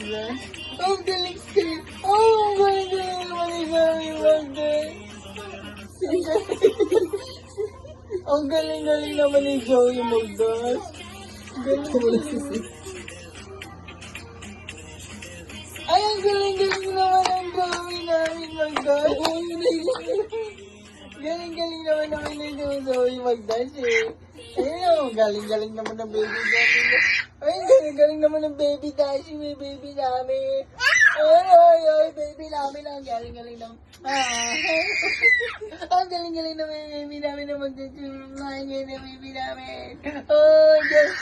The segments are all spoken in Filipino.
Magdan. Ang galing sa'yo. Oh, ang galing naman ni Mami Magdan. Ang galing-galing naman ni Joey Magdan. Galing. Ay, ang galing-galing naman ang Joey namin Magdan. Galing-galing naman namin ni Joey Magdan. Ayun, galing-galing naman ng baby namin. Ay, galing-galing naman ng baby Dashi, may baby namin. Ay, baby namin, ang galing-galing naman. Ang galing-galing naman yung baby namin na magdadulungan yun ng baby namin. Oh, Diyos.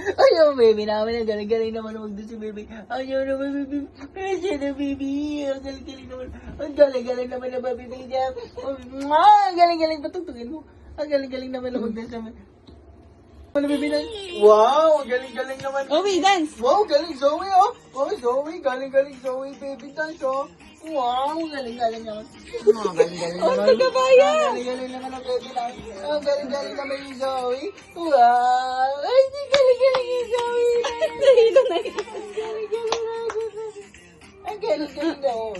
Ay, yung baby namin, ang galing-galing naman na magdadulungan si baby. Ay, yun naman, baby. Ay, siya na, baby. Ang galing-galing naman. Ang galing-galing naman na baby niya. Ang galing-galing, patutugin mo. Ang galing-galing naman na magdadulungan. Ano baby na? Wow, ang galing-galing naman. Owie, dance! Wow, galing Zoe, oh. Oh, Zoe, galing-galing Zoe, baby dance, oh. Wow, galing-galing naman. Oh, galing-galing naman. Ang kagabayan! Ang galing-galing naman ang baby dance. Ang galing-galing naman yung Zoe. Wow. Ay, di galing-galing yung Zoe. Nahilo na yun. Ang galing-galing naman. Ang galing-galing na, oh.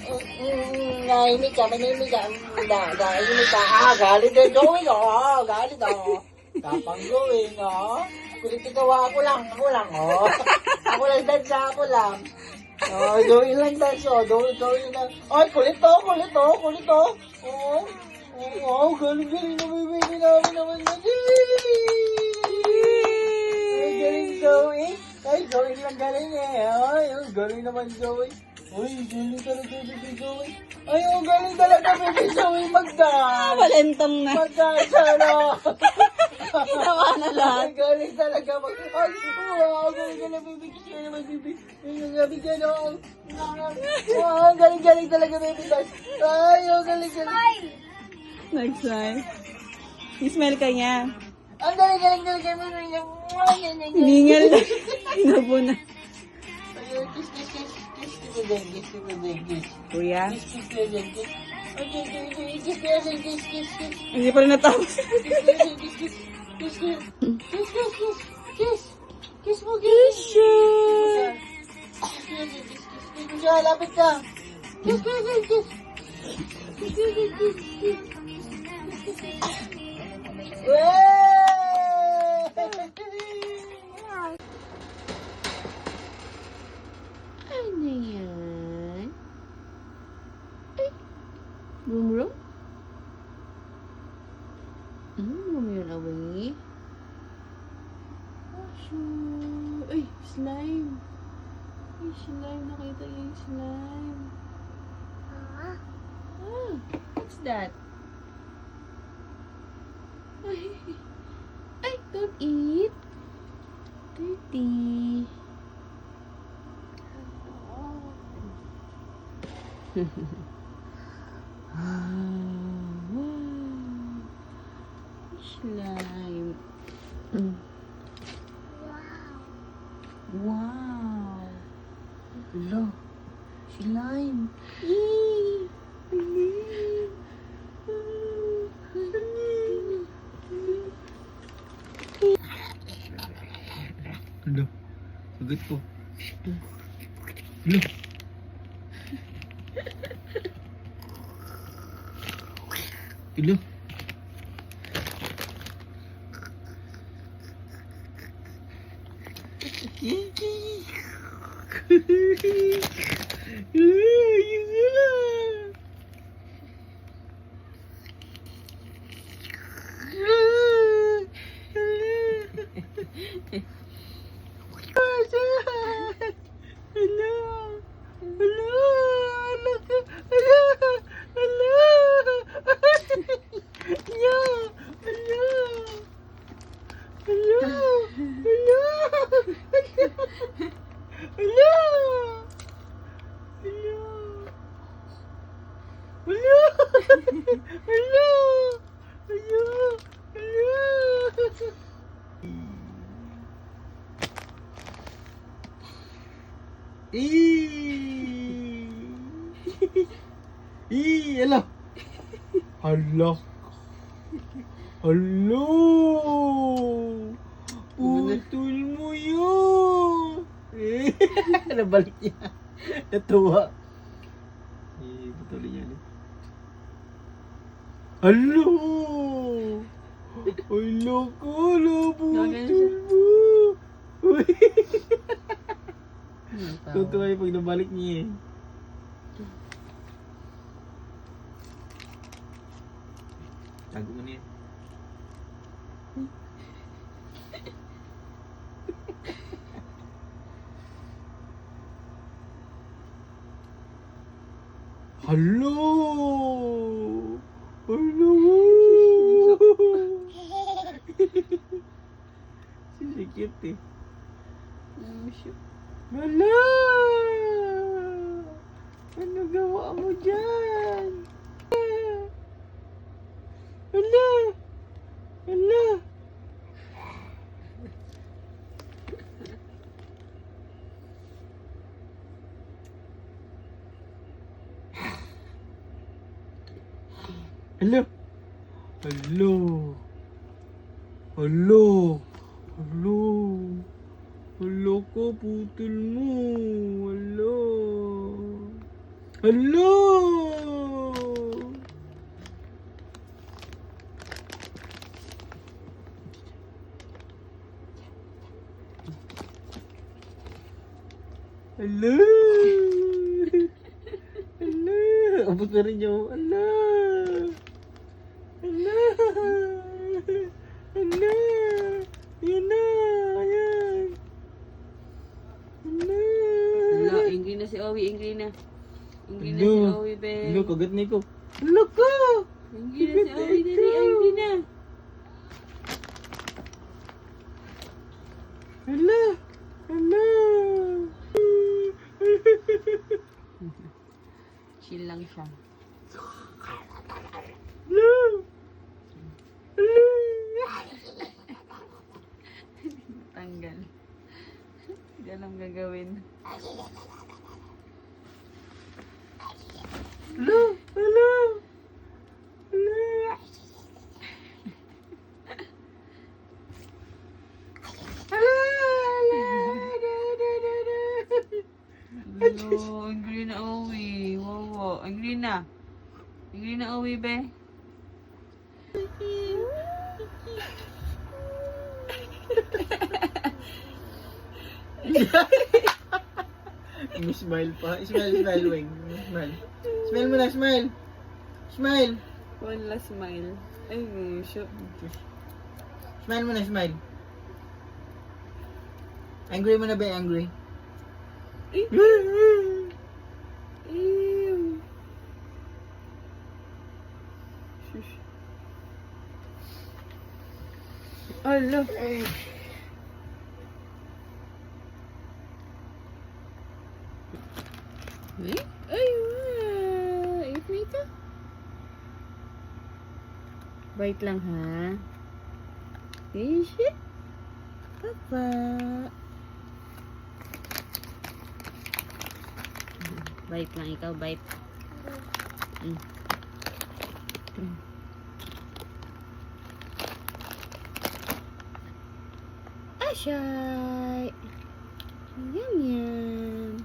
Nahimik ka, manimik ka. Nahimik ka. Galit na Joey, galit, Tapang Joey, Kulit ikaw, ako lang, Ako lang dance, ako lang. Joey lang dance, Joey lang. Ay, kulit to. Oo, galing na baby namin naman na. Ay, galing Joey. Ay, Joey lang galing Ay, galing naman Joey. Uy, galing talaga baby Joey. Ay, galing talaga baby Joey Magdan. Walentong na. Magdan, sana. Ginawa na lahat. Ay, galing talaga Ay, wow, galing ka na baby. Kiss ka naman baby. Gabi ka na. Wow, galing talaga baby. Ay, galing. Nag-smile. I-smell ka niya. Ang galing. Hiningal na. Inabo na. Ayun, kiss. Kuya, Kiss. hindi pa rin natapos. Kiss mo. Kiss siya. Kiss mo siya, lapit ka. Kiss. Ano yan? Ay, bumro? Yun away. Ay, slime. Ay, slime. Nakita niya yung slime. What's that? Ay, don't eat. Dirty. Slime. Wow. Hello. Slime. Ano? Sagot ko. Ano? Hello? Hello. Hello. Hello. Nabalik niya. Natuwa. Eh, patuloy niya. Hello! Hello ko, nabutin mo. Uy. Tutuwa yung pag nabalik niya eh. Tago mo na yan. Hello! Hello! Si cute eh. Hala! Ano gawa mo dyan? Hala! Hala! Hala! Hala! Hala! Hala! Hala ka, putol mo! Hala! Hala! Hala! Hala! Abot na rin niya. Hala! Hala! Hala! Yan na! Ayan! Hala! Hala, angry na si Owie, angry na. Angry na si Hala! Owie, be. Hala, kagat na ikaw. Hala ka! Angry na si Owie, dali, angry na. Hala! Hala! Chill lang siya. Hala! Hala! Tanggal. Hindi alam gagawin. Hala! Hala! Hala! Hello, angry na Owie. Wow, angry na. Angry na Owie, be. Smile pa. Smile, Wing. Smile. Smile mo na, smile. Smile. Wala smile. Ay, musyo. Smile mo na, smile. Angry mo na ba, angry? Ew. Shush. Ala. Eh? Ay, ayot na ito. Bait lang, ha? Fish. Papa. Bait lang ikaw, bait. Ashay. Yum, yum.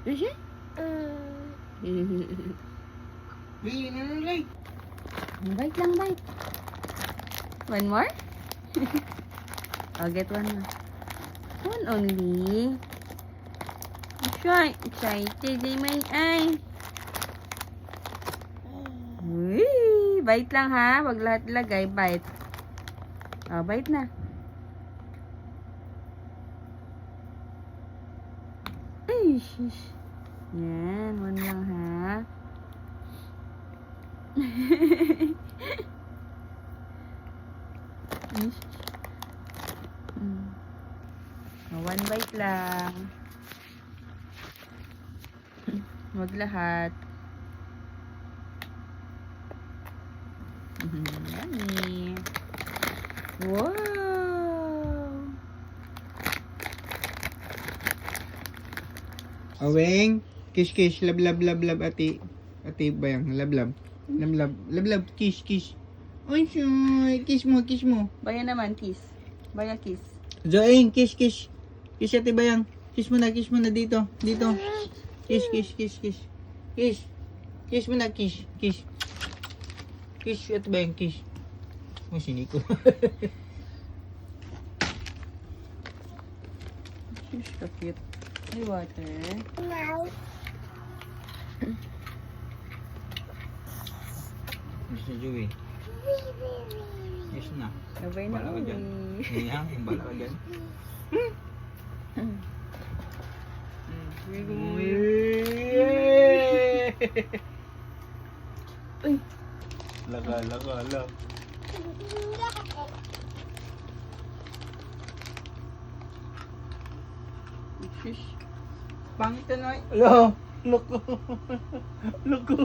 Ashay? Bait lang, bait. One more? I'll get one more. One only. Shy. Excited naman ay. Uy, bite lang ha. Wag lahat ilagay. Bite. Oh, bite na. Ay, shish. Yan. One lang ha. One bite lang. Wag lahat. Yummy. Wow. Aweng, kiss, lab, ati. Ati bayang, lab. Lab, kiss. Ay, shy. Kiss mo. Baya naman, kiss. Baya, kiss. Joing, kiss, kiss. Kiss Ate Bayang. Kiss mo na dito. Dito. Kiss, kiss, kiss, kiss. Kiss. Kiss mo na, kiss, kiss. Kiss Ate Bayang, kiss. Oh, siniko. Shush, ka-cute. Ay, water. Kiss na, Joey. Kiss na. Sabay na Bala ka dyan. uwi. Yan, yung bala ka dyan. Uy. Laga. Shush. Pangit na na. Hello. Loko. Loko.